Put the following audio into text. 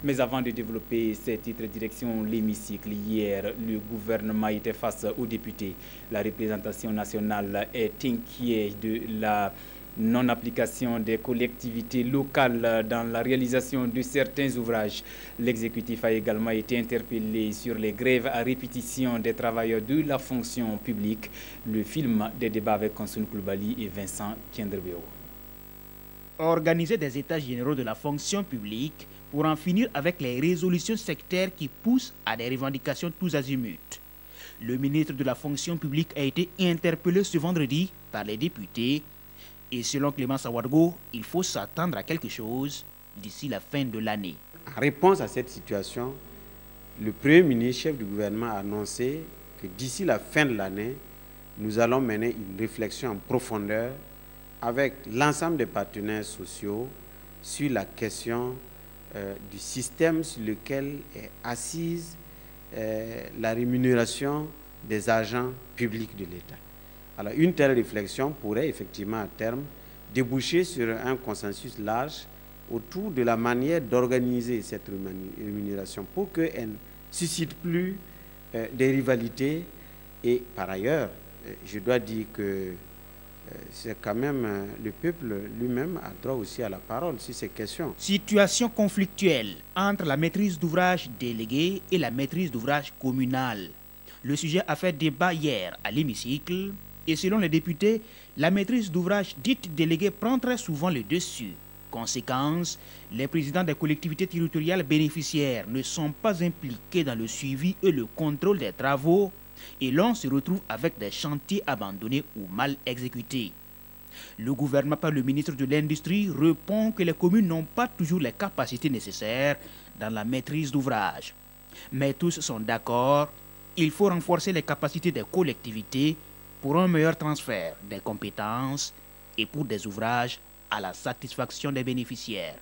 Mais avant de développer ces titres, direction l'hémicycle, hier, le gouvernement était face aux députés. La représentation nationale est inquiète de la non-application des collectivités locales dans la réalisation de certains ouvrages. L'exécutif a également été interpellé sur les grèves à répétition des travailleurs de la fonction publique. Le film des débats avec Konsun Koulibaly et Vincent Kiendrebeo. Organiser des états généraux de la fonction publique pour en finir avec les résolutions sectaires qui poussent à des revendications tous azimuts. Le ministre de la fonction publique a été interpellé ce vendredi par les députés. Et selon Clément Sawadgo, il faut s'attendre à quelque chose d'ici la fin de l'année. En réponse à cette situation, le Premier ministre, chef du gouvernement, a annoncé que d'ici la fin de l'année, nous allons mener une réflexion en profondeur avec l'ensemble des partenaires sociaux sur la question du système sur lequel est assise la rémunération des agents publics de l'État. Alors, une telle réflexion pourrait effectivement à terme déboucher sur un consensus large autour de la manière d'organiser cette rémunération pour qu'elle ne suscite plus des rivalités. Et par ailleurs, je dois dire que c'est quand même le peuple lui-même a droit aussi à la parole sur ces questions. Situation conflictuelle entre la maîtrise d'ouvrage déléguée et la maîtrise d'ouvrage communale. Le sujet a fait débat hier à l'hémicycle. Et selon les députés, la maîtrise d'ouvrage dite déléguée prend très souvent le dessus. Conséquence, les présidents des collectivités territoriales bénéficiaires ne sont pas impliqués dans le suivi et le contrôle des travaux et l'on se retrouve avec des chantiers abandonnés ou mal exécutés. Le gouvernement par le ministre de l'Industrie répond que les communes n'ont pas toujours les capacités nécessaires dans la maîtrise d'ouvrage. Mais tous sont d'accord, il faut renforcer les capacités des collectivités pour un meilleur transfert des compétences et pour des ouvrages à la satisfaction des bénéficiaires.